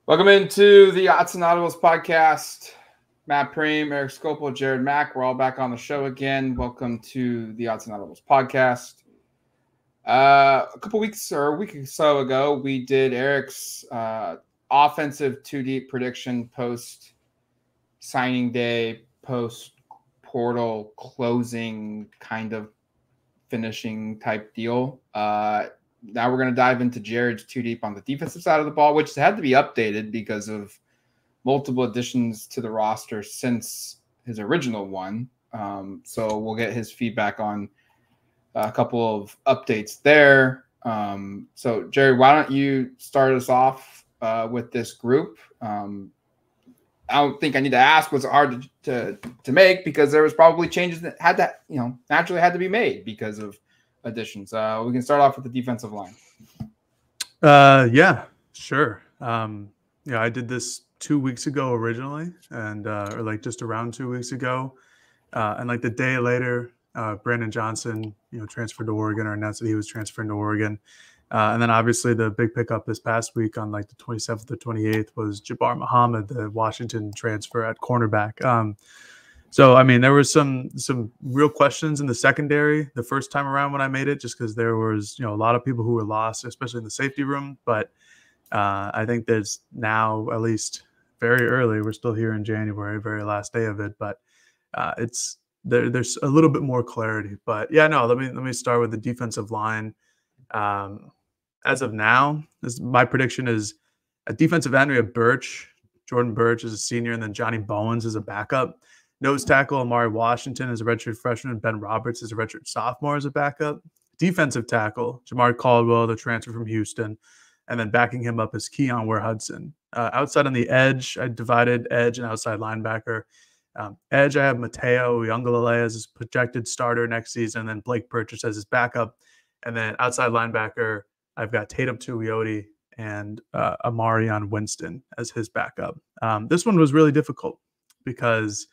Welcome into the Autzen Audibles Podcast. Matt Preem, Eric Scopel, Jared Mack. We're all back on the show again. Welcome to the Autzen Audibles Podcast. A couple weeks or a week or so ago, we did Eric's offensive 2-deep prediction post signing day, post portal closing kind of finishing type deal. Now we're going to dive into Jared's 2-deep on the defensive side of the ball, which had to be updated because of multiple additions to the roster since his original one. So we'll get his feedback on a couple of updates there. So Jared, why don't you start us off with this group? I don't think I need to ask what's hard to make because there was probably changes that had to, naturally had to be made because of additions. We can start off with the defensive line. Yeah, sure. I did this 2 weeks ago originally, and or like just around 2 weeks ago, and like the day later, Brandon Johnson, transferred to Oregon, or announced that he was transferring to Oregon, and then obviously the big pickup this past week on like the 27th or 28th was Jabbar Muhammad, the Washington transfer at cornerback. So, I mean, there was some real questions in the secondary the first time around when I made it, just because there was, a lot of people who were lost, especially in the safety room. But I think there's now, at least very early, we're still here in January, very last day of it, but there's a little bit more clarity. But yeah, no, let me start with the defensive line. As of now, my prediction is at defensive end, we have Jordan Birch is a senior, and then Johnny Bowens is a backup. Nose tackle, Amari Washington is a redshirt freshman. Ben Roberts is a redshirt sophomore as a backup. Defensive tackle, Jamar Caldwell, the transfer from Houston. And then backing him up is Keon Ware-Hudson. Outside on the edge, I divided edge and outside linebacker. Edge, I have Mateo Uiagalelei as his projected starter next season, and then Blake Purchase as his backup. And then outside linebacker, I've got Tatum Tuioti and Amarion Winston as his backup. This one was really difficult because,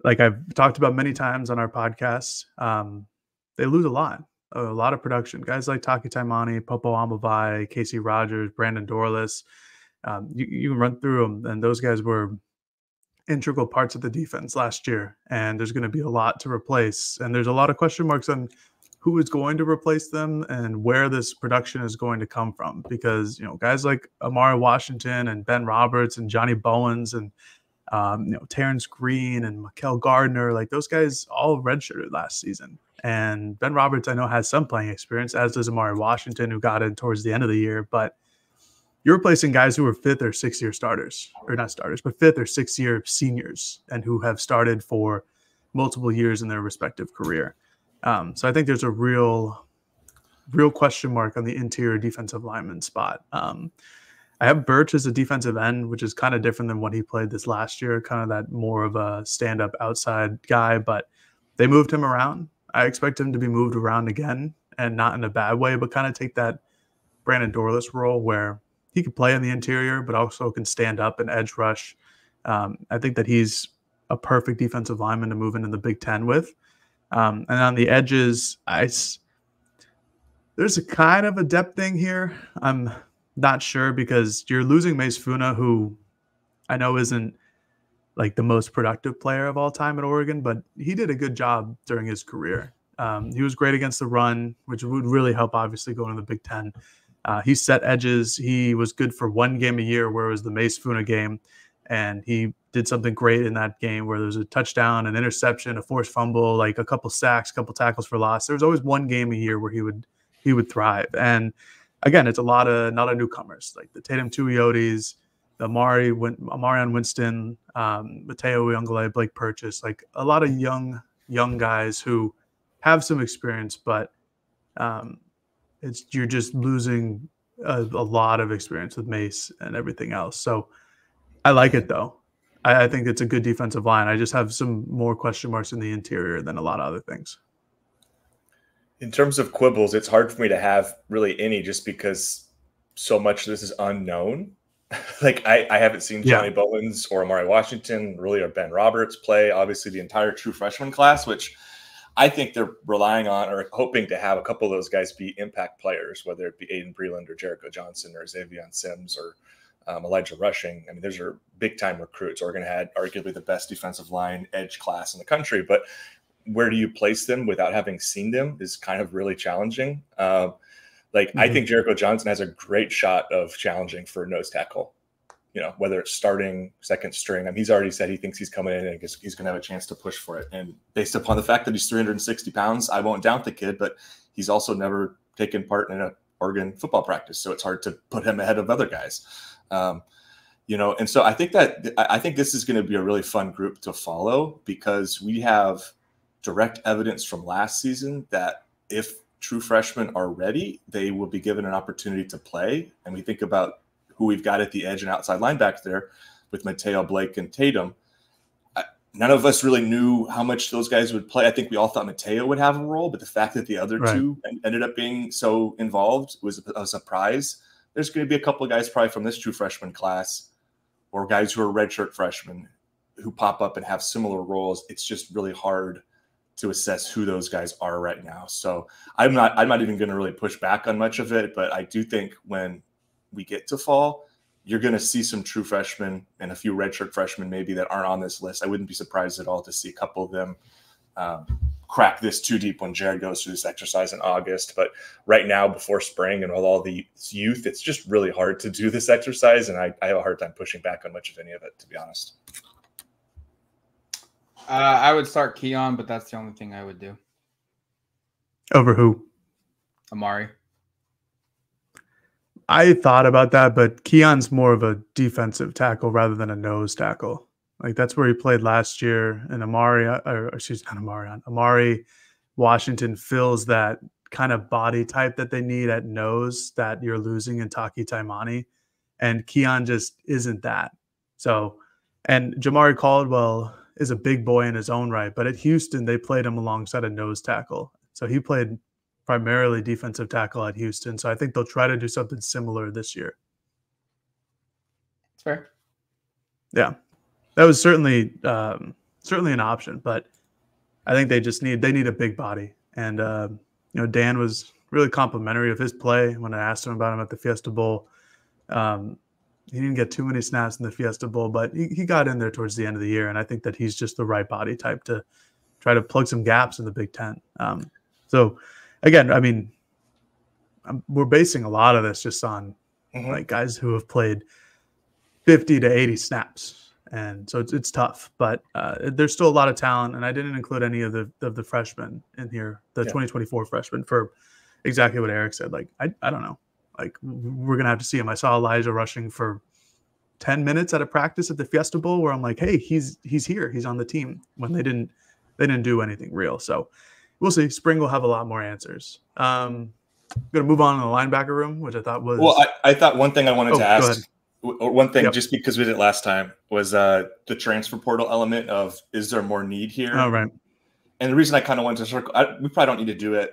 like I've talked about many times on our podcast, they lose a lot of production. Guys like Taki Taimani, Popo Amavai, Casey Rogers, Brandon Dorless, you can run through them, and those guys were integral parts of the defense last year, and there's going to be a lot to replace, and there's a lot of question marks on who is going to replace them and where this production is going to come from, because guys like Amari Washington and Ben Roberts and Johnny Bowens and Terrence Green and Mikael Gardner, like those guys all redshirted last season. And Ben Roberts, I know, has some playing experience, as does Amari Washington, who got in towards the end of the year. But you're replacing guys who were fifth or sixth year starters, or not starters, but fifth or sixth year seniors, and who have started for multiple years in their respective career. So I think there's a real question mark on the interior defensive lineman spot. I have Birch as a defensive end, which is kind of different than what he played this last year, kind of that more of a stand-up outside guy, but they moved him around. I expect him to be moved around again, and not in a bad way, but kind of take that Brandon Dorless role where he can play in the interior, but also can stand up and edge rush. I think that he's a perfect defensive lineman to move into the Big Ten with. And on the edges, there's a kind of a depth thing here. I'm not sure, because you're losing Mace Funa, who I know isn't like the most productive player of all time at Oregon, but he did a good job during his career. He was great against the run, which would really help, obviously, going to the Big Ten. He set edges. He was good for one game a year, where it was the Mace Funa game, and he did something great in that game where there was a touchdown, an interception, a forced fumble, like a couple sacks, a couple tackles for loss. There was always one game a year where he would thrive. And again, it's a lot of newcomers, like the Tatum Tuiotis, the Amarion Winston, Mateo Uiagalelei, Blake Purchase, like a lot of young guys who have some experience, but you're just losing a lot of experience with Mace and everything else. So I like it, though. I think it's a good defensive line. I just have some more question marks in the interior than a lot of other things. In terms of quibbles, it's hard for me to have really any, just because so much of this is unknown. Like I haven't seen Johnny Bowens or Amari Washington really, or Ben Roberts play. Obviously, the entire true freshman class, which I think they're relying on or hoping to have a couple of those guys be impact players, whether it be Aiden Breland or Jericho Johnson or Xavier Sims or Elijah Rushing. I mean, those are big time recruits. Oregon had arguably the best defensive line edge class in the country, but where do you place them without having seen them is kind of really challenging. I think Jericho Johnson has a great shot of challenging for nose tackle, whether it's starting, second string. I mean, he's already said he thinks he's coming in and he's going to have a chance to push for it. And based upon the fact that he's 360 pounds, I won't doubt the kid, but he's also never taken part in a Oregon football practice. So it's hard to put him ahead of other guys. And so I think this is going to be a really fun group to follow because we have direct evidence from last season that if true freshmen are ready, they will be given an opportunity to play. And we think about who we've got at the edge and outside linebacker there with Mateo, Blake, and Tatum. None of us really knew how much those guys would play. I think we all thought Mateo would have a role, but the fact that the other two ended up being so involved was a surprise. There's going to be a couple of guys probably from this true freshman class or guys who are redshirt freshmen who pop up and have similar roles. It's just really hard to assess who those guys are right now. So I'm not even going to really push back on much of it, but I do think when we get to fall, you're going to see some true freshmen and a few redshirt freshmen maybe that aren't on this list. I wouldn't be surprised at all to see a couple of them crack this too deep when Jared goes through this exercise in August. But right now, before spring and with all the youth, it's just really hard to do this exercise. And I have a hard time pushing back on much of any of it, to be honest. I would start Keon, but that's the only thing I would do. Over who? Amari. I thought about that, but Keon's more of a defensive tackle rather than a nose tackle. Like that's where he played last year. And Amari Washington fills that kind of body type that they need at nose that you're losing in Taki Taimani. And Keon just isn't that. So, and Jamari Caldwell is a big boy in his own right, but at Houston, they played him alongside a nose tackle. So he played primarily defensive tackle at Houston. So I think they'll try to do something similar this year. That's fair. Yeah, that was certainly an option, but I think they need a big body. And, Dan was really complimentary of his play when I asked him about him at the Fiesta Bowl. He didn't get too many snaps in the Fiesta Bowl, but he got in there towards the end of the year. And I think that he's just the right body type to try to plug some gaps in the Big Ten. So again, I mean, we're basing a lot of this just on like guys who have played 50 to 80 snaps. And so it's tough, but there's still a lot of talent. And I didn't include any of the freshmen in here, the 2024 freshmen, for exactly what Eric said. Like, I don't know. Like, we're going to have to see him. I saw Elijah rushing for 10 minutes at a practice at the Fiesta Bowl where I'm like, hey, he's here. He's on the team, when they didn't do anything real. So we'll see. Spring will have a lot more answers. I'm going to move on to the linebacker room, which I thought was. Well, I thought one thing I wanted to ask, one thing, just because we did it last time, was the transfer portal element of, is there more need here? Oh, right. And the reason I kind of wanted to circle, we probably don't need to do it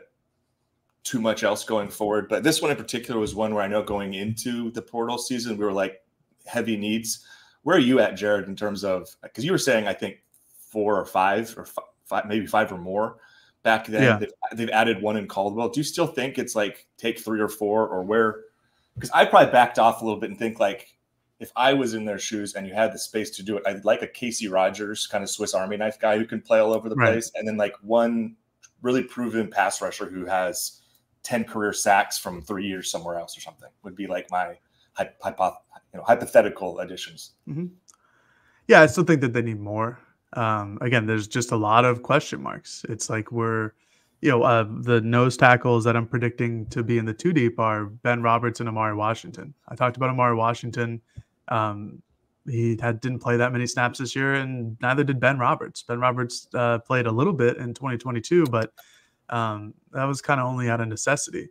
too much else going forward, but this one in particular was one where I know going into the portal season, we were like heavy needs. Where are you at, Jared, in terms of, because you were saying, I think 4 or 5 or 5, maybe 5 or more back then. Yeah. They've added one in Caldwell. Do you still think it's like take 3 or 4, or where? Because I probably backed off a little bit and think like, if I was in their shoes and you had the space to do it, I'd like a Casey Rogers kind of Swiss Army knife guy who can play all over the place. And then like one really proven pass rusher who has 10 career sacks from 3 years somewhere else or something would be like my hypothetical additions. Mm-hmm. Yeah, I still think that they need more. Again, there's just a lot of question marks. It's like the nose tackles that I'm predicting to be in the 2 deep are Ben Roberts and Amari Washington. I talked about Amari Washington. He didn't play that many snaps this year, and neither did Ben Roberts. Ben Roberts played a little bit in 2022, but that was kind of only out of necessity.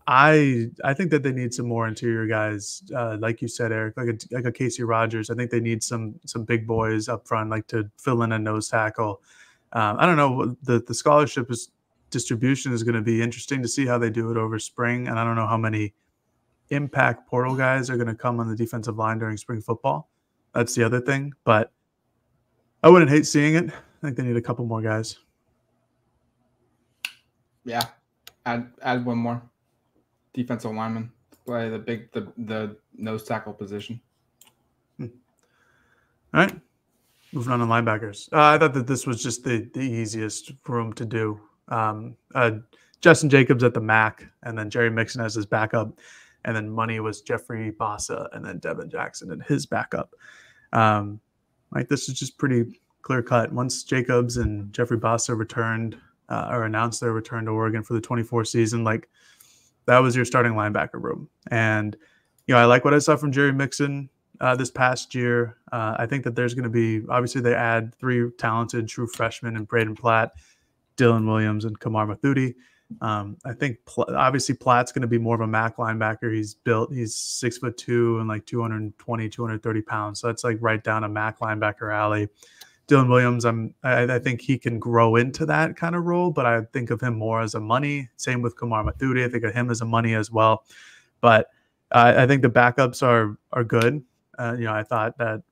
I think that they need some more interior guys, like you said, Eric, like a Casey Rogers. I think they need some big boys up front, like to fill in a nose tackle. I don't know. The scholarship distribution is going to be interesting to see how they do it over spring, and I don't know how many impact portal guys are going to come on the defensive line during spring football. That's the other thing, but I wouldn't hate seeing it. I think they need a couple more guys. Yeah, add one more defensive lineman to play the nose tackle position. All right. Moving on to linebackers. I thought that this was just the easiest room to do. Justin Jacobs at the Mac, and then Jerry Mixon as his backup. And then money was Jeffrey Bossa and then Devin Jackson and his backup. This is just pretty clear cut. Once Jacobs and Jeffrey Bossa returned or announced their return to Oregon for the 24 season, that was your starting linebacker room. And, I like what I saw from Jerry Mixon this past year. I think that there's going to be, obviously they add 3 talented true freshmen in Braden Platt, Dylan Williams, and Kamar Mathuti. I think obviously Platt's going to be more of a Mac linebacker. He's 6'2" and 220, 230 pounds. So that's right down a Mac linebacker alley. Dylan Williams, I think he can grow into that kind of role, but I think of him more as a money. Same with Kamar Mathuti. I think of him as a money as well. But I think the backups are good. I thought that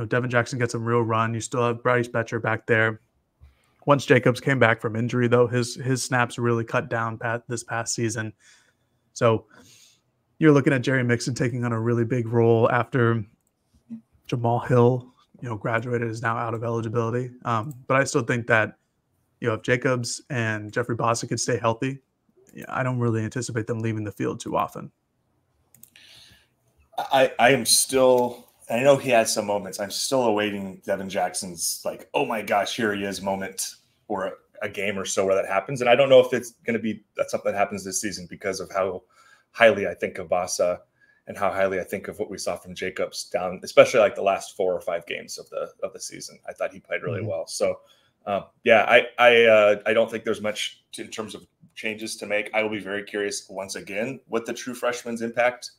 Devin Jackson gets some real run. You still have Bryce Betcher back there. Once Jacobs came back from injury, though, his snaps really cut down this past season. So you're looking at Jerry Mixon taking on a really big role after Jamal Hill, graduated, is now out of eligibility. But I still think that, if Jacobs and Jeffrey Bossa could stay healthy, I don't really anticipate them leaving the field too often. I am still, I know he had some moments. I'm still awaiting Devin Jackson's oh my gosh, here he is moment, or a game or so where that happens. And I don't know if it's going to be something that happens this season because of how highly I think of Bossa and how highly I think of what we saw from Jacobs down, especially the last 4 or 5 games of the season. I thought he played really well. So I don't think there's much in terms of changes to make. I will be very curious once again what the true freshman's impact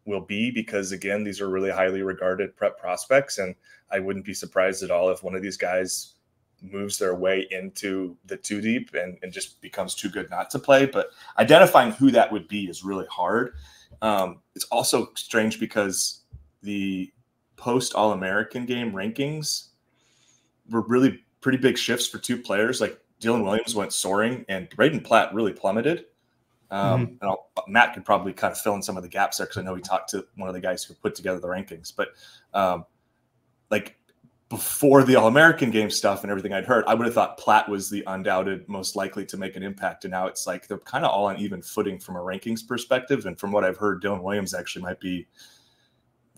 will be, because again, these are really highly regarded prep prospects, and I wouldn't be surprised at all if one of these guys moves their way into the 2 deep and just becomes too good not to play. But identifying who that would be is really hard. It's also strange because the post All-American game rankings were really pretty big shifts for 2 players. Dylan Williams went soaring and Braden Platt really plummeted. And Matt could probably kind of fill in some of the gaps there, because I know he talked to one of the guys who put together the rankings. But before the All-American game stuff and everything I'd heard, I would have thought Platt was the undoubted most likely to make an impact. And now it's they're kind of all on even footing from a rankings perspective. And from what I've heard, Dylan Williams actually might be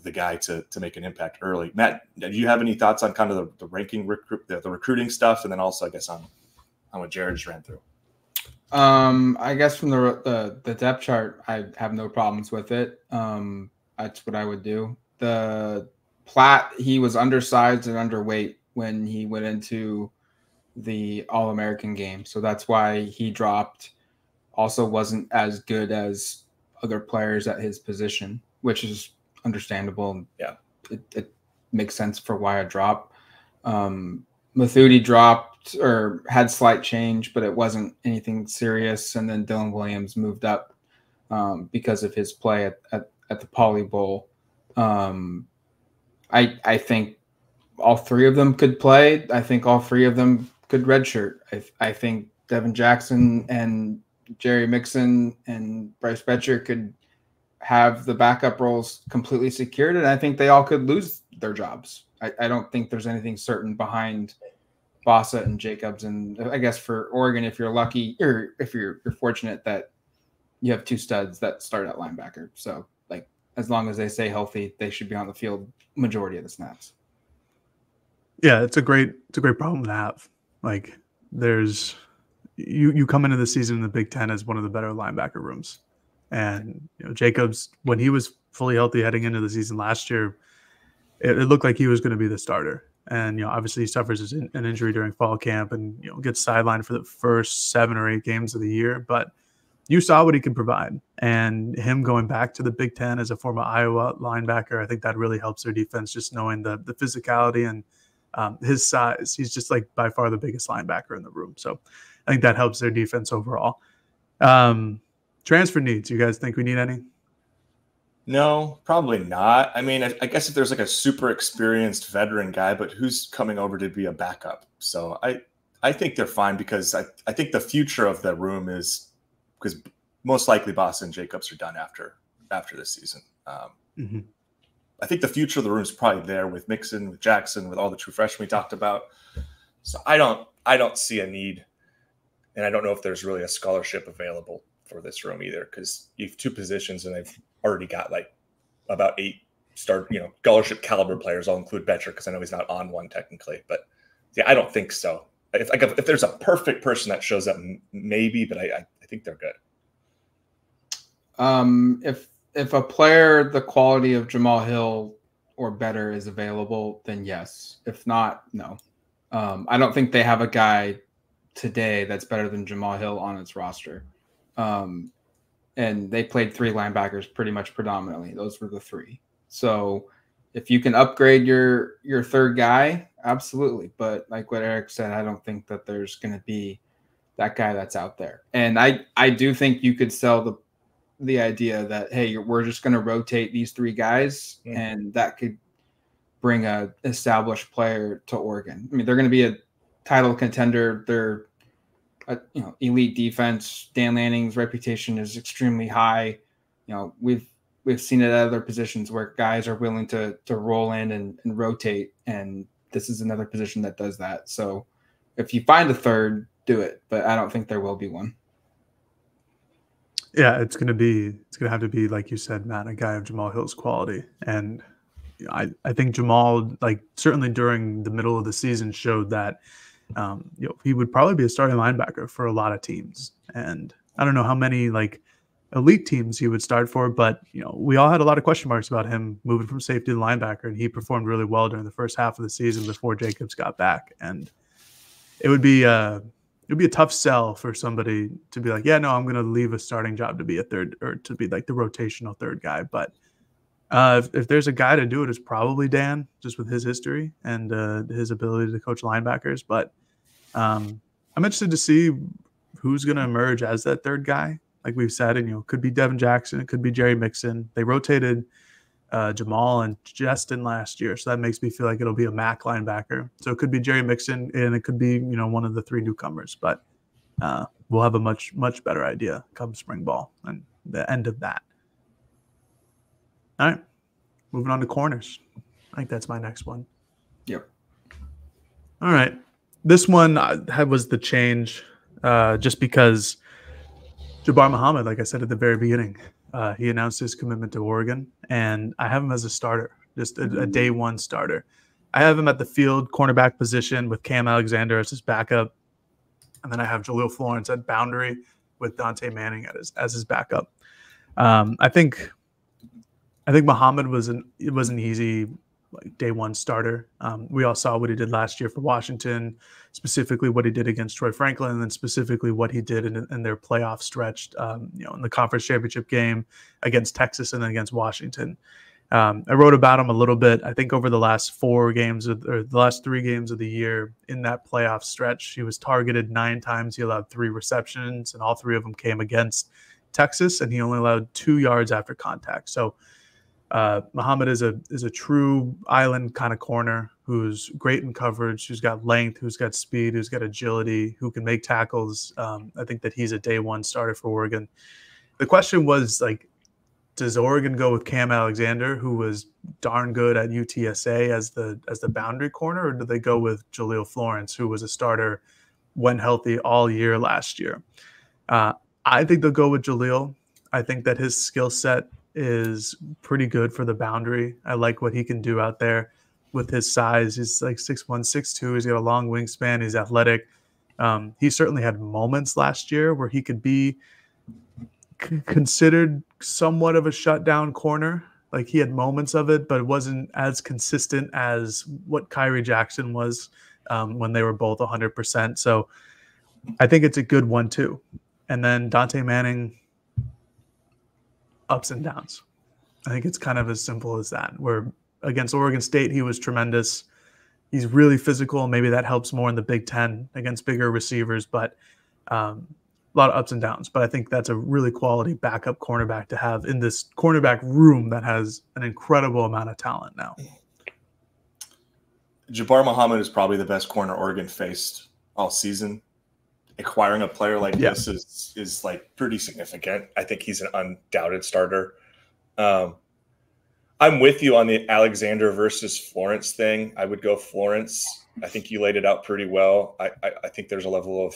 the guy to make an impact early. Matt, do you have any thoughts on kind of the ranking, the recruiting stuff, and then also I guess on what Jared just ran through? I guess from the depth chart, I have no problems with it. That's what I would do. The Platt, he was undersized and underweight when he went into the All-American game, so that's why he dropped. Also wasn't as good as other players at his position, which is understandable. Yeah, it makes sense for why I dropped. Mathuti dropped or had slight change, but it wasn't anything serious. And then Dylan Williams moved up because of his play at the Poly Bowl. I think all 3 of them could play. I think all 3 of them could redshirt. I think Devin Jackson and Jerry Mixon and Bryce Betcher could have the backup roles completely secured, and I think they all could lose their jobs. I don't think there's anything certain behind Bossa and Jacobs. And I guess for Oregon, if you're lucky, or if you're fortunate that you have 2 studs that start at linebacker. So as long as they stay healthy, they should be on the field majority of the snaps. Yeah, it's a great problem to have. There's you come into the season in the Big Ten as one of the better linebacker rooms. And Jacobs, when he was fully healthy heading into the season last year, it looked like he was going to be the starter. And obviously he suffers an injury during fall camp and gets sidelined for the first 7 or 8 games of the year. But you saw what he could provide, and him going back to the Big Ten as a former Iowa linebacker, I think that really helps their defense. Just knowing the physicality and his size, he's just by far the biggest linebacker in the room. So I think that helps their defense overall. Transfer needs. You guys think we need any? No, probably not. I mean, I guess if there's a super experienced veteran guy, but who's coming over to be a backup. So I think they're fine, because I think the future of the room is, because most likely Bossa and Jacobs are done after this season. I think the future of the room is probably there with Mixon, with Jackson, with all the true freshmen we talked about. So I don't see a need, and I don't know if there's really a scholarship available for this room either, because you have two positions and they've already got like about 8 scholarship caliber players. I'll include Betcher because I know he's not on one technically, but yeah, I don't think so. If there's a perfect person that shows up, maybe, but I think they're good. If a player the quality of Jamal Hill or better is available, then yes. If not, no. I don't think they have a guy today that's better than Jamal Hill on its roster. And they played 3 linebackers pretty much predominantly. Those were the 3. So if you can upgrade your third guy, absolutely. But like what Eric said, I don't think that there's going to be that guy that's out there. And I do think you could sell the idea that, hey, we're just going to rotate these 3 guys, and that could bring a established player to Oregon. I mean, they're going to be a title contender. They're elite defense. Dan Lanning's reputation is extremely high. We've seen it at other positions where guys are willing to roll in and rotate, and this is another position that does that. So if you find a third, do it, but I don't think there will be one. Yeah, it's gonna have to be, like you said, Matt, a guy of Jamal Hill's quality. And I think Jamal, like, certainly during the middle of the season, showed that he would probably be a starting linebacker for a lot of teams. And I don't know how many like elite teams he would start for, but we all had a lot of question marks about him moving from safety to linebacker, and he performed really well during the first half of the season before Jacobs got back. And it would be a tough sell for somebody to be like, yeah, no, I'm going to leave a starting job to be a third, or to be like the rotational third guy. But if there's a guy to do it, it's probably Dan, just with his history and his ability to coach linebackers. But I'm interested to see who's going to emerge as that third guy. Like we've said, and it could be Devin Jackson, it could be Jerry Mixon. They rotated Jamal and Justin last year, so that makes me feel like it'll be a Mack linebacker. So it could be Jerry Mixon, and it could be one of the 3 newcomers. But we'll have a much better idea come spring ball and the end of that. All right, moving on to corners. I think that's my next one. Yep. All right, this one was the change just because Jabbar Muhammad, like I said at the very beginning, he announced his commitment to Oregon, and I have him as a starter, just a day 1 starter. I have him at the field cornerback position with Cam Alexander as his backup, and then I have Jaleel Florence at boundary with Dante Manning as his backup. I think Muhammad was an easy day 1 starter. We all saw what he did last year for Washington, specifically what he did against Troy Franklin, and then specifically what he did in their playoff stretch, in the conference championship game against Texas and then against Washington. I wrote about him a little bit. I think over the last 3 games of the year in that playoff stretch, he was targeted 9 times. He allowed 3 receptions, and all 3 of them came against Texas, and he only allowed 2 yards after contact. So Muhammad is a true island kind of corner who's great in coverage, who's got length, who's got speed, who's got agility, who can make tackles. I think that he's a day 1 starter for Oregon. The question was, like, does Oregon go with Cam Alexander, who was darn good at UTSA as the boundary corner, or do they go with Jaleel Florence, who was a starter when healthy all year last year? I think they'll go with Jaleel. I think that his skill set is pretty good for the boundary. I like what he can do out there with his size. He's like 6'1", 6'2". He's got a long wingspan. He's athletic. He certainly had moments last year where he could be considered somewhat of a shutdown corner. Like, he had moments of it, but it wasn't as consistent as what Kyrie Jackson was when they were both 100%. So I think it's a good 1-2. And then Dante Manning, ups and downs. I think it's kind of as simple as that. Where against Oregon State, he was tremendous. He's really physical. Maybe that helps more in the Big Ten against bigger receivers, but a lot of ups and downs. But I think that's a really quality backup cornerback to have in this cornerback room that has an incredible amount of talent now. Jabbar Muhammad is probably the best corner Oregon faced all season. Acquiring a player like this is like pretty significant. I think he's an undoubted starter. I'm with you on the Alexander versus Florence thing. I would go Florence. I think you laid it out pretty well. I think there's a level of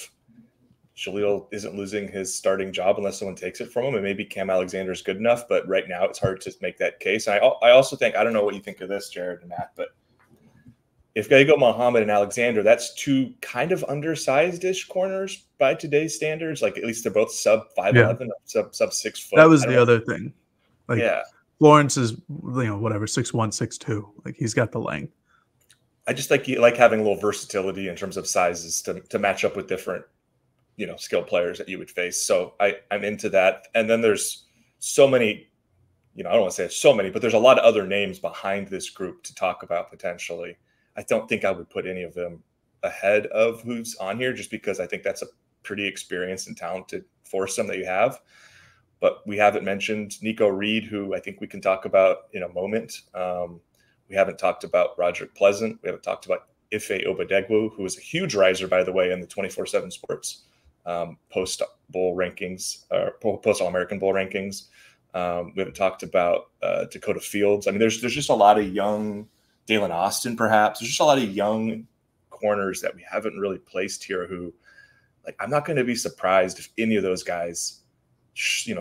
Jaleel isn't losing his starting job unless someone takes it from him, and maybe Cam Alexander is good enough. But right now, it's hard to make that case. And I also think, I don't know what you think of this, Jared and Matt, but if you go Muhammad and Alexander, that's two kind of undersized-ish corners by today's standards. Like at least they're both sub 5'11", sub 6 foot. That was the other thing. Like, yeah. Lawrence is, whatever, 6'1", 6'2". Like, he's got the length. I just like having a little versatility in terms of sizes to match up with different, skilled players that you would face. So I'm into that. And then there's so many, I don't want to say so many, but there's a lot of other names behind this group to talk about potentially. I don't think I would put any of them ahead of who's on here just because I think that's a pretty experienced and talented foursome that you have. But we haven't mentioned Nico Reed, who I think we can talk about in a moment. We haven't talked about Roderick Pleasant. We haven't talked about Ife Obadegwu, who is a huge riser, by the way, in the 24/7 Sports post-bowl rankings, or post-All-American Bowl rankings. We haven't talked about Dakota Fields. I mean, there's just a lot of young Dalen Austin, perhaps. There's just a lot of young corners that we haven't really placed here who, like, I'm not going to be surprised if any of those guys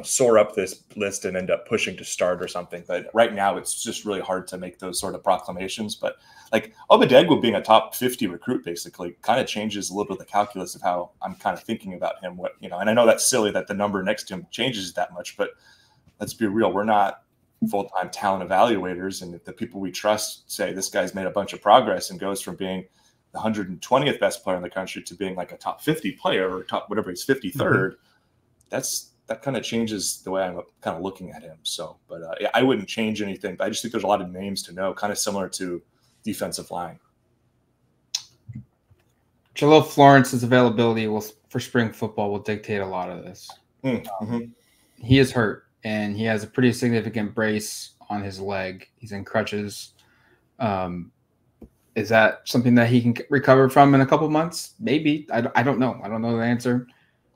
soar up this list and end up pushing to start or something. But right now it's just really hard to make those sort of proclamations. But like Obadegwu being a top 50 recruit basically kind of changes a little bit of the calculus of how I'm kind of thinking about him. And I know that's silly that the number next to him changes that much, but let's be real. We're not full-time talent evaluators. And if the people we trust say this guy's made a bunch of progress and goes from being the 120th best player in the country to being like a top 50 player or top, whatever, he's 53rd, that kind of changes the way I'm kind of looking at him. So, but yeah, I wouldn't change anything. But I just think there's a lot of names to know, kind of similar to defensive line. Jaleel Florence's availability for spring football will dictate a lot of this. He is hurt, and he has a pretty significant brace on his leg. He's in crutches. Is that something that he can recover from in a couple months? Maybe. I don't know. I don't know the answer.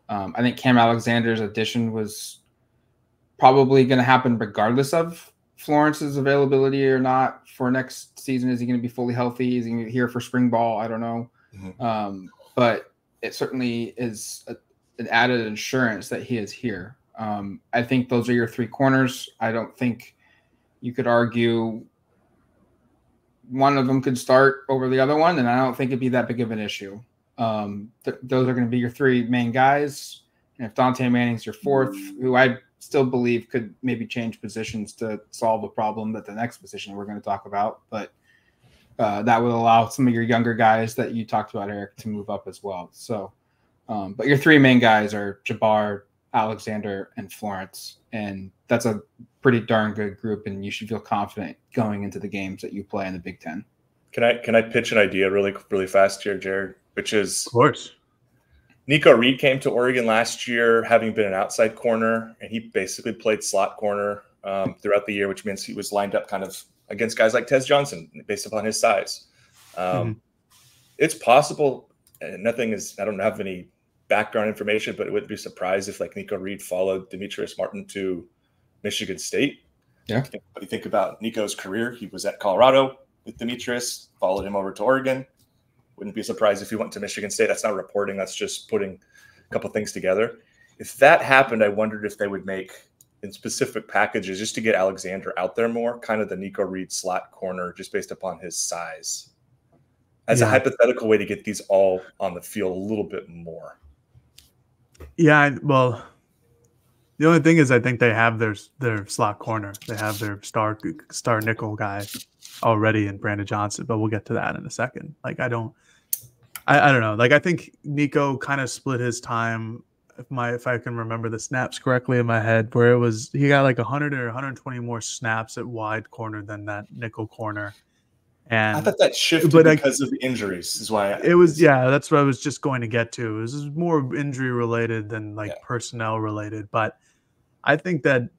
I think Cam Alexander's addition was probably going to happen regardless of Florence's availability or not for next season. Is he going to be fully healthy? Is he going to be here for spring ball? I don't know. But it certainly is an added insurance that he is here. I think those are your three corners. I don't think you could argue one of them could start over the other one, and I don't think it'd be that big of an issue. Those are going to be your three main guys. And if Dante Manning's your fourth, who I still believe could maybe change positions to solve a problem that the next position we're going to talk about, but that would allow some of your younger guys that you talked about, Eric, to move up as well. So, but your three main guys are Jabbar, Alexander, and Florence, and that's a pretty darn good group, and you should feel confident going into the games that you play in the Big Ten. Can I pitch an idea really fast here, Jared? Which is, of course, Nico Reed came to Oregon last year, having been an outside corner, and he basically played slot corner throughout the year, which means he was lined up kind of against guys like Tez Johnson based upon his size. It's possible, and I don't have any background information, but it wouldn't be surprised if like Nico Reed followed Demetrius Martin to Michigan State. Yeah. But you think about Nico's career, he was at Colorado with Demetrius, followed him over to Oregon. Wouldn't be surprised if he went to Michigan State. That's not reporting. That's just putting a couple things together. If that happened, I wondered if they would make in specific packages just to get Alexander out there more, kind of the Nico Reed slot corner, just based upon his size. As a hypothetical way to get these all on the field a little bit more. Yeah, well, the only thing is I think they have their slot corner. They have their star nickel guy already in Brandon Johnson, but we'll get to that in a second. Like, I don't know. Like, I think Nico kind of split his time, if I can remember the snaps correctly in my head, where it was he got like 100 or 120 more snaps at wide corner than that nickel corner. And I thought that shifted because of the injuries is why it was. Yeah, that's what I was just going to get to. It was more injury related than personnel related. But I think that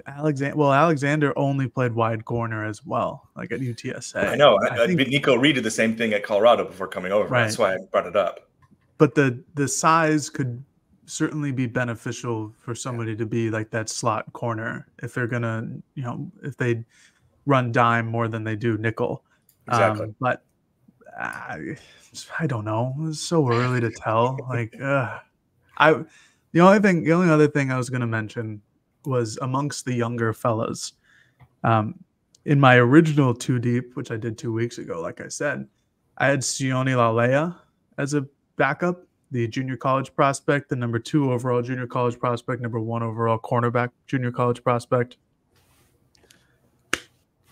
Alexander only played wide corner as well, like at UTSA. I know. I think Nico Reed did the same thing at Colorado before coming over. Right. That's why I brought it up. But the size could certainly be beneficial for somebody to be like that slot corner if they're gonna, if they run dime more than they do nickel. Exactly. But I don't know. It's so early to tell. Like, the only other thing I was going to mention was amongst the younger fellas. In my original 2 deep, which I did 2 weeks ago, like I said, I had Sione Lalea as a backup, the junior college prospect, the number 2 overall junior college prospect, number 1 overall cornerback junior college prospect.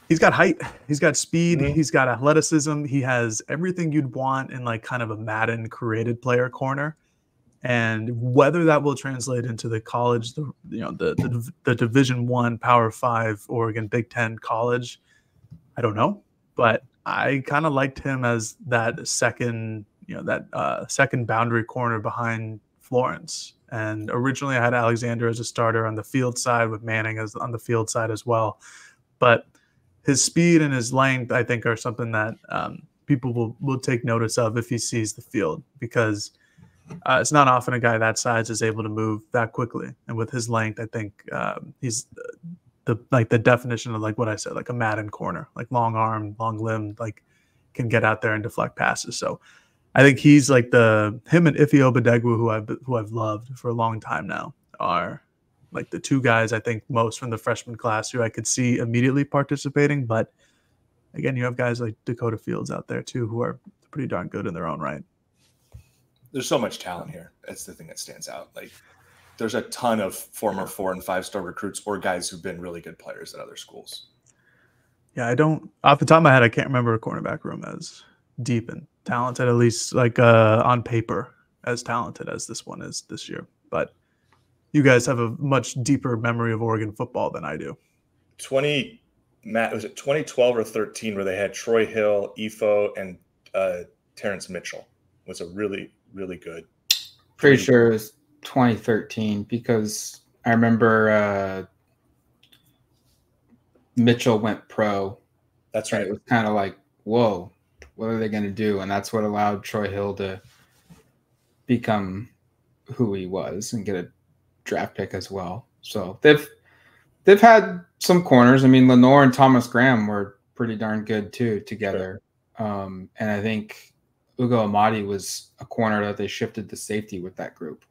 He's got height, he's got speed, he's got athleticism, he has everything you'd want in like kind of a Madden created player corner. And whether that will translate into the college, the Division I, Power 5, Oregon Big Ten college, I don't know. But I kind of liked him as that second boundary corner behind Florence. And originally I had Alexander as a starter on the field side with Manning as on the field side as well. But his speed and his length, I think, are something that people will take notice of if he sees the field, because it's not often a guy that size is able to move that quickly. And with his length, I think he's the definition of like what I said, like a Madden corner, like long arm, long limbed, like can get out there and deflect passes. So I think he's like him and Ife Obadegwu, who I've loved for a long time now, are like the 2 guys I think most from the freshman class who I could see immediately participating. But again, you have guys like Dakota Fields out there too, who are pretty darn good in their own right. There's so much talent here. That's the thing that stands out. Like, there's a ton of former 4- and 5-star recruits or guys who've been really good players at other schools. Yeah, I don't, off the top of my head, I can't remember a cornerback room as deep and talented, at least like on paper, as talented as this one is this year. But you guys have a much deeper memory of Oregon football than I do. Matt, was it 2012 or 13 where they had Troy Hill, Ifo, and Terrence Mitchell? Was a really, really good. Pretty sure it was 2013 because I remember Mitchell went pro. That's right. It was kind of like, whoa, what are they going to do? And that's what allowed Troy Hill to become who he was and get a draft pick as well. So they've had some corners. I mean, Lenore and Thomas Graham were pretty darn good too together. Sure. And I think Ugo Amadi was a corner that they shifted to safety with that group.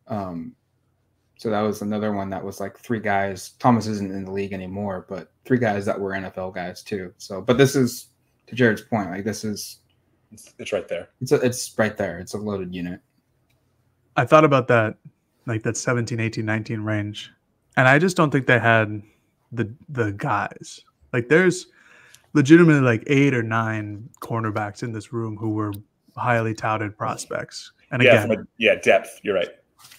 So that was another one that was like 3 guys. Thomas isn't in the league anymore, but 3 guys that were NFL guys too. So, but this is, to Jared's point, like it's right there. It's right there. It's a loaded unit. I thought about that, like that 17, 18, 19 range. And I just don't think they had the guys. Like there's legitimately like 8 or 9 cornerbacks in this room who were highly touted prospects. And again, depth. You're right.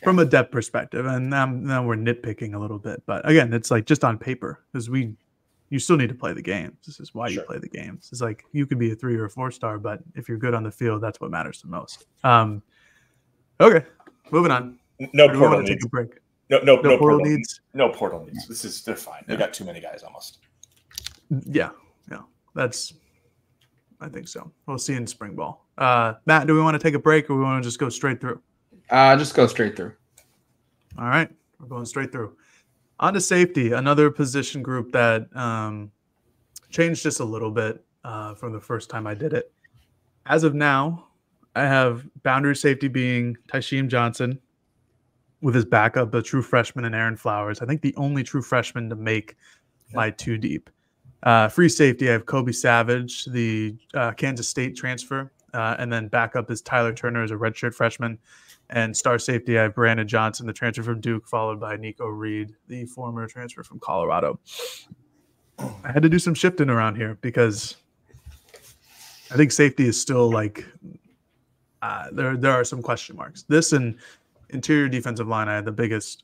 From a depth perspective. And now we're nitpicking a little bit. But again, it's like just on paper, because you still need to play the games. This is why you play the games. It's like you could be a 3 or a 4-star, but if you're good on the field, that's what matters the most. Okay, moving on. No portal needs. Take a break. No portal needs. No portal needs. They're fine. They got too many guys almost. Yeah. I think so. We'll see in spring ball. Matt, do we want to take a break or we want to just go straight through? Just go straight through. All right, we're going straight through. On to safety, another position group that changed just a little bit from the first time I did it. As of now, I have boundary safety being Tysheem Johnson with his backup, a true freshman, and Aaron Flowers. I think the only true freshman to make my 2 deep. Free safety, I have Kobe Savage, the Kansas State transfer, and then backup is Tyler Turner as a redshirt freshman. And star safety, I have Brandon Johnson, the transfer from Duke, followed by Nico Reed, the former transfer from Colorado. I had to do some shifting around here because I think safety is still like there are some question marks. This and interior defensive line, I had the biggest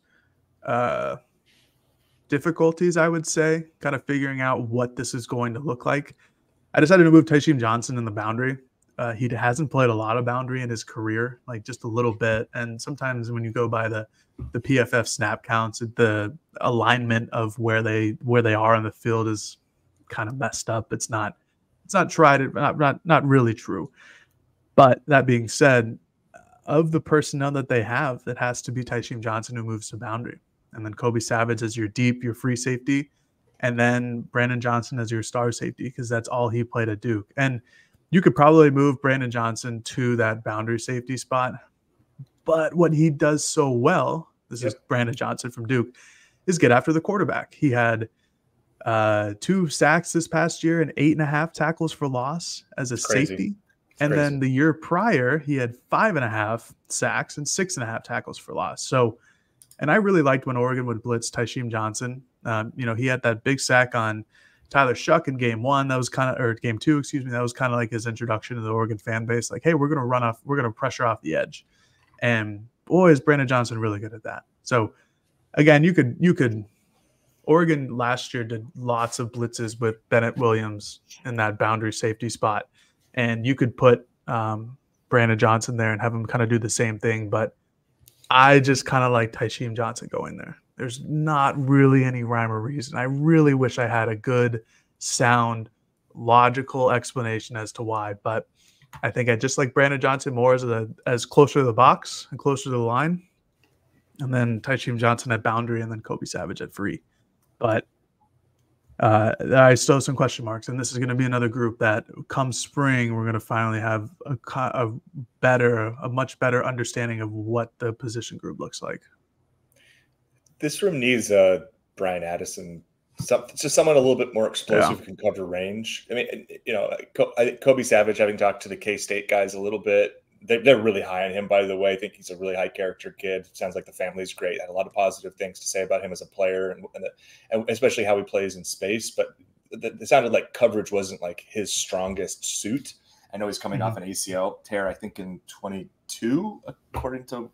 difficulties, I would say, kind of figuring out what this is going to look like. I decided to move Tysheem Johnson in the boundary. He hasn't played a lot of boundary in his career, like just a little bit. And sometimes when you go by the PFF snap counts, the alignment of where they are on the field is kind of messed up. It's not tried, not really true. But that being said, of the personnel that they have, it has to be Tysheem Johnson who moves to boundary. And then Kobe Savage as your deep, your free safety. and then Brandon Johnson as your star safety, because that's all he played at Duke. And you could probably move Brandon Johnson to that boundary safety spot. But what he does so well, this is Brandon Johnson from Duke, is get after the quarterback. He had 2 sacks this past year and 8.5 tackles for loss as a safety. And then the year prior, he had 5.5 sacks and 6.5 tackles for loss. So, and I really liked when Oregon would blitz Tysheem Johnson. He had that big sack on Tyler Shuck in game 1. That was or game 2, excuse me. That was kind of like his introduction to the Oregon fan base. Like, hey, we're going to pressure off the edge. And boy, is Brandon Johnson really good at that. So again, you could Oregon last year did lots of blitzes with Bennett Williams in that boundary safety spot. And you could put Brandon Johnson there and have him kind of do the same thing. But I just kind of like Tysheem Johnson going there. There's not really any rhyme or reason. I really wish I had a good, sound, logical explanation as to why. But I think I just like Brandon Johnson more as closer to the box and closer to the line. And then Tysheem Johnson at boundary, and then Kobe Savage at free. But I still have some question marks, and this is going to be another group that come spring, we're going to finally have a much better understanding of what the position group looks like. This room needs Brian Addison, just someone a little bit more explosive who can cover range. I mean, I think Kobe Savage, having talked to the K-State guys a little bit, they're really high on him, by the way. I think he's a really high character kid. Sounds like the family's great. Had a lot of positive things to say about him as a player, and especially how he plays in space. But it sounded like coverage wasn't like his strongest suit. I know he's coming off an ACL tear, I think in 22, according to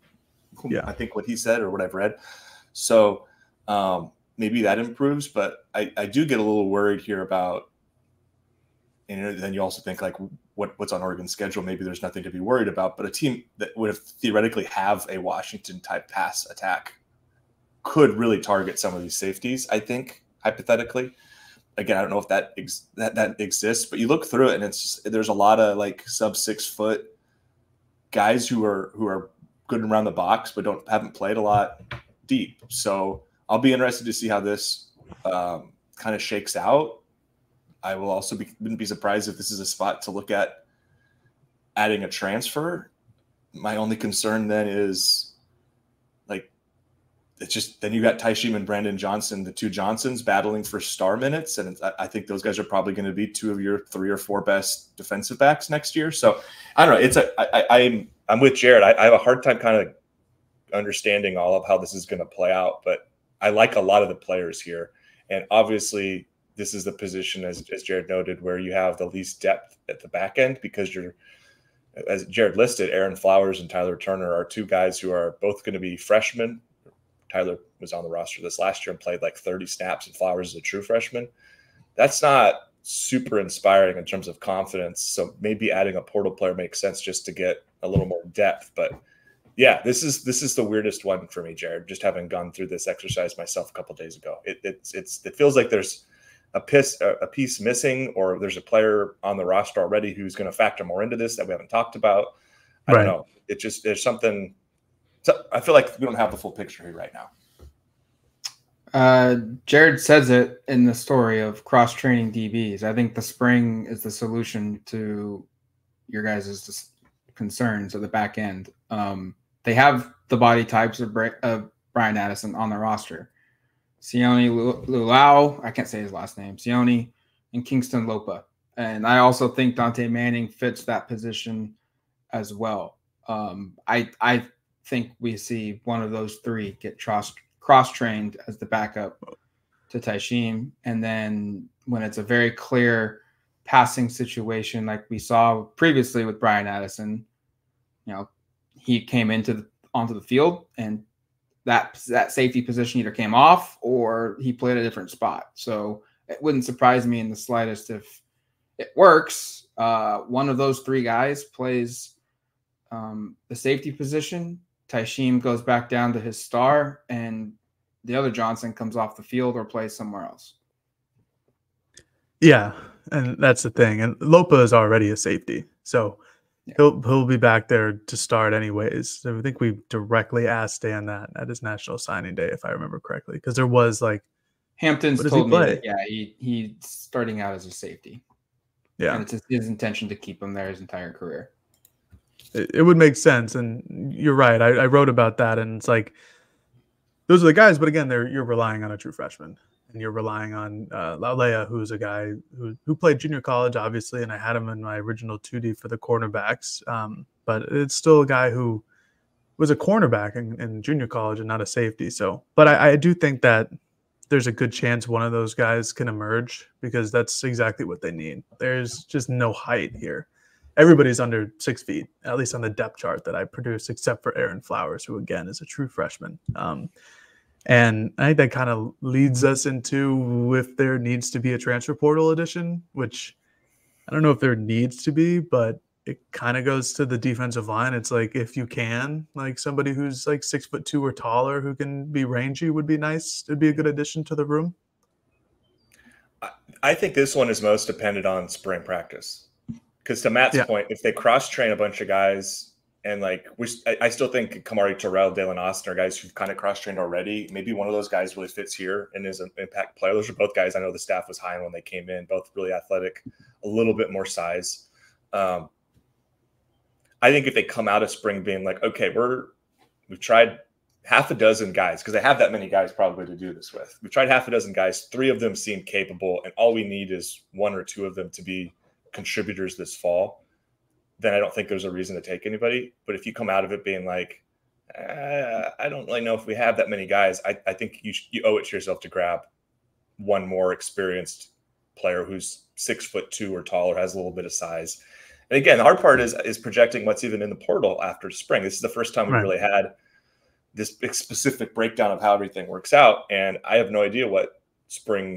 I think what he said or what I've read. So maybe that improves, but I do get a little worried here about, and then you also think like what's on Oregon's schedule. Maybe there's nothing to be worried about, but a team that would theoretically have a Washington type pass attack could really target some of these safeties. I think hypothetically, again, I don't know if that exists, but you look through it and there's a lot of like sub 6 foot guys who are good around the box, but haven't played a lot deep. So I'll be interested to see how this kind of shakes out. I will also wouldn't be surprised if this is a spot to look at adding a transfer. My only concern then is like, it's just, then you got Tysheem and Brandon Johnson, the 2 Johnsons battling for star minutes. And I think those guys are probably going to be 2 of your 3 or 4 best defensive backs next year. So I don't know. I'm with Jared. I have a hard time kind of understanding all of how this is going to play out, but I like a lot of the players here. And obviously this is the position, as Jared noted, where you have the least depth at the back end, because as Jared listed, Aaron Flowers and Tyler Turner are 2 guys who are both going to be freshmen. Tyler was on the roster this last year and played like 30 snaps, and Flowers is a true freshman. That's not super inspiring in terms of confidence. So maybe adding a portal player makes sense just to get a little more depth. But yeah, this is the weirdest one for me, Jared, just having gone through this exercise myself a couple of days ago. It feels like there's a piece missing, or there's a player on the roster already who's going to factor more into this that we haven't talked about. I don't know. There's something. So I feel like we don't have the full picture here right now. Jared says it in the story of cross-training DBs. I think the spring is the solution to your guys' concerns at the back end. They have the body types of Brian Addison on the roster. Sione Lulau, I can't say his last name, Sione, and Kingston Lopa. And I also think Dante Manning fits that position as well. I think we see one of those 3 get cross-trained as the backup to Tysheem. And then when it's a very clear passing situation like we saw previously with Brian Addison, he came onto the field, and that safety position either came off or he played a different spot. So it wouldn't surprise me in the slightest if it works. One of those 3 guys plays the safety position. Tysheem goes back down to his star, and the other Johnson comes off the field or plays somewhere else. Yeah, and that's the thing. And Lopa is already a safety, so he'll be back there to start anyways. So I think we directly asked Dan that at his national signing day, if I remember correctly, because there was like Hampton's told me that, yeah, he's starting out as a safety. Yeah. And it's his intention to keep him there his entire career. It would make sense. And you're right. I wrote about that. And it's like, those are the guys. But again, you're relying on a true freshman. And you're relying on Laulea, who's a guy who played junior college, obviously. And I had him in my original 2D for the cornerbacks. But it's still a guy who was a cornerback in junior college and not a safety. So, but I do think that there's a good chance one of those guys can emerge because that's exactly what they need. There's just no height here. Everybody's under 6 feet, at least on the depth chart that I produced, except for Aaron Flowers, who again is a true freshman. And I think that kind of leads us into if there needs to be a transfer portal addition, which I don't know if there needs to be, but it kind of goes to the defensive line. It's like, if you can, like somebody who's like 6'2" or taller who can be rangy would be nice. It'd be a good addition to the room. I think this one is most dependent on spring practice. Because to Matt's point, if they cross-train a bunch of guys and like, I still think Kamari Terrell, Dalen Austin are guys who've kind of cross-trained already. Maybe one of those guys really fits here and is an impact player. Those are both guys I know the staff was high on when they came in, both really athletic, a little bit more size. I think if they come out of spring being like, okay, we've tried half a dozen guys, because they have that many guys probably to do this with. We've tried half a dozen guys. 3 of them seem capable, and all we need is 1 or 2 of them to be contributors this fall. Then I don't think there's a reason to take anybody. But if you come out of it being like, I don't really know if we have that many guys, I think you owe it to yourself to grab 1 more experienced player who's 6'2" or taller, has a little bit of size. And again, the hard part is projecting what's even in the portal after spring. This is the first time we really had this specific breakdown of how everything works out. And I have no idea what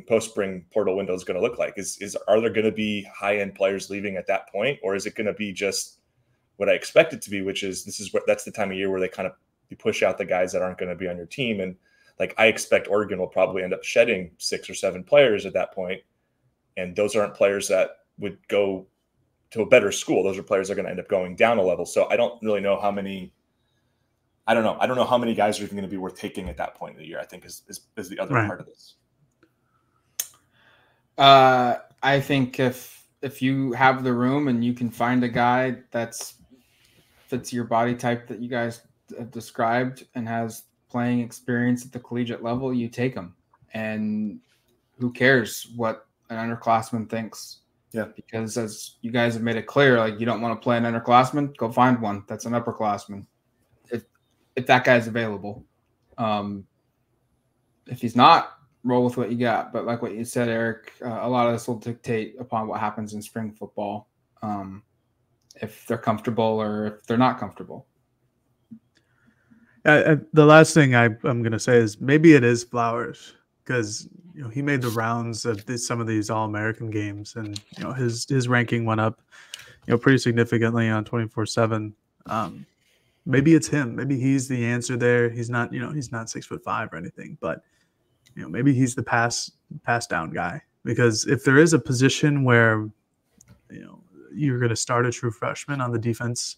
post-spring portal window is going to look like. Are there going to be high-end players leaving at that point? Or is it going to be just what I expect it to be, which is that's the time of year where they kind of push out the guys that aren't going to be on your team. And like, I expect Oregon will probably end up shedding 6 or 7 players at that point. And those aren't players that would go to a better school. Those are players that are going to end up going down a level. So I don't really know how many. I don't know how many guys are even going to be worth taking at that point in the year, I think is the other part of this. I think if you have the room and you can find a guy that's fits your body type that you guys have described and has playing experience at the collegiate level, you take him. And who cares what an underclassman thinks? Yeah, because as you guys have made it clear, like, you don't want to play an underclassman, go find one that's an upperclassman. If that guy's available, if he's not, roll with what you got. But like what you said, Eric, a lot of this will dictate upon what happens in spring football, if they're comfortable or if they're not comfortable. The last thing I'm going to say is maybe it is Flowers, because he made the rounds of some of these All-American games, and his ranking went up pretty significantly on 24/7. Maybe it's him. Maybe he's the answer there. He's not, he's not 6'5" or anything, but maybe he's the pass down guy. Because if there is a position where you're going to start a true freshman on the defense,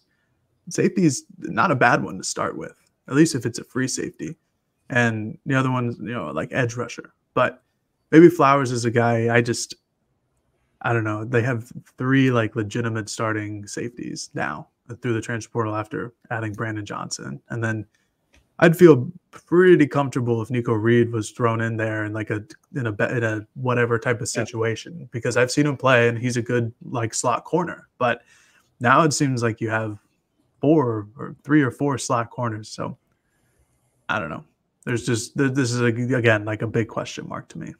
safety is not a bad one to start with, at least if it's a free safety. And the other one's like edge rusher. But maybe Flowers is a guy. I don't know. They have 3 like legitimate starting safeties now through the transfer portal after adding Brandon Johnson. And then I'd feel pretty comfortable if Nico Reed was thrown in there in like in a whatever type of situation, because I've seen him play and he's a good like slot corner. But now it seems like you have 3 or 4 slot corners. So I don't know. This is again like a big question mark to me.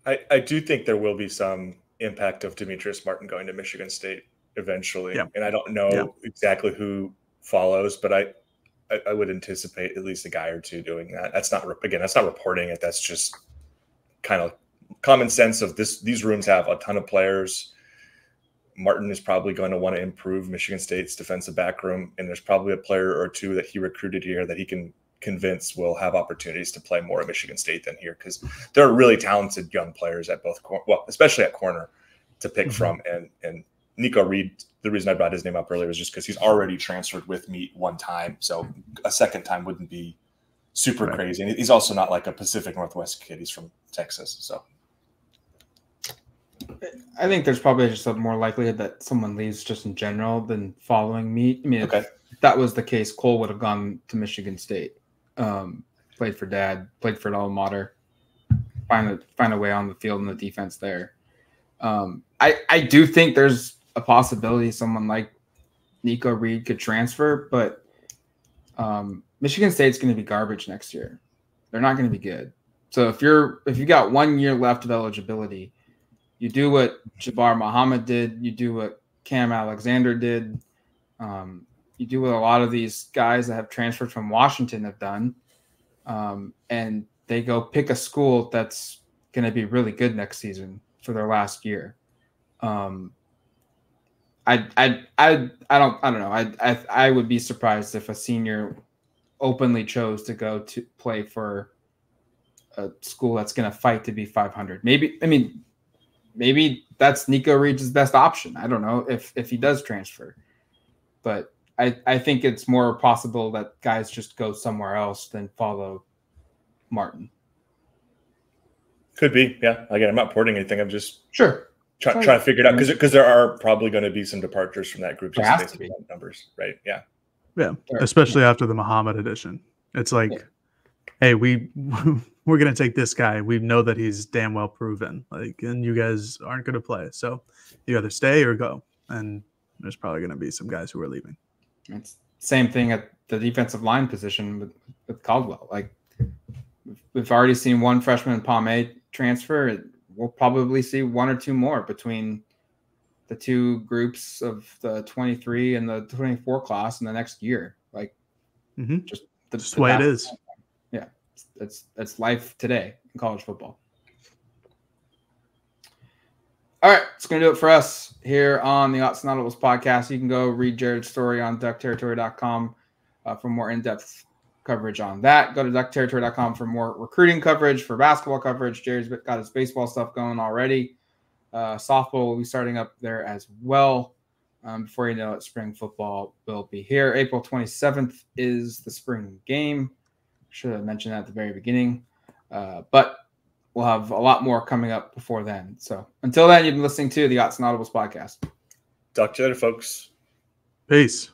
I do think there will be some impact of Demetrius Martin going to Michigan State eventually. Yeah. And I don't know exactly who follows, but I would anticipate at least a guy or 2 doing that. That's not reporting it. That's just kind of common sense of this. These rooms have a ton of players. Martin is probably going to want to improve Michigan State's defensive back room. And there's probably a player or 2 that he recruited here that he can convince will have opportunities to play more at Michigan State than here, because there are really talented young players at both, especially at corner to pick from. And Nico Reed, the reason I brought his name up earlier was just because he's already transferred with me 1 time. So a second time wouldn't be super crazy. And he's also not like a Pacific Northwest kid. He's from Texas. So I think there's probably just a more likelihood that someone leaves just in general than following meet. I mean, if that was the case, Cole would have gone to Michigan State, played for dad, played for an alma mater, find a way on the field and the defense there. I do think there's a possibility someone like Nico Reed could transfer, but Michigan State's going to be garbage next year. They're not going to be good. So if you got 1 year left of eligibility, you do what Jabbar Muhammad did. You do what Cam Alexander did. You do what a lot of these guys that have transferred from Washington have done, and they go pick a school that's going to be really good next season for their last year. I don't know. I would be surprised if a senior openly chose to go to play for a school that's going to fight to be 500. Maybe that's Nico Reed's best option. I don't know if he does transfer, but I think it's more possible that guys just go somewhere else than follow Martin. Could be, yeah. Again, I'm not porting anything. I'm just trying to figure it out because there are probably going to be some departures from that group just based on numbers, right? Yeah, yeah. Especially after the Muhammad edition, it's like, hey, we're going to take this guy. We know that he's damn well proven. Like, and you guys aren't going to play, so you either stay or go. And there's probably going to be some guys who are leaving. It's same thing at the defensive line position with Caldwell. Like, we've already seen one freshman Pomay transfer. We'll probably see one or two more between the two groups of the 23 and the 24 class in the next year. Like, just the way it is. Yeah, that's life today in college football. All right, it's going to do it for us here on the Autzen Audibles podcast. You can go read Jared's story on duckterritory.com for more in-depth coverage on that. Go to duckterritory.com for more recruiting coverage, for basketball coverage. Jared's got his baseball stuff going already. Softball will be starting up there as well. Before you know it, spring football will be here. April 27th is the spring game. Should have mentioned that at the very beginning. But we'll have a lot more coming up before then. So until then, you've been listening to the Autzen Audibles podcast. Talk to you later, folks. Peace.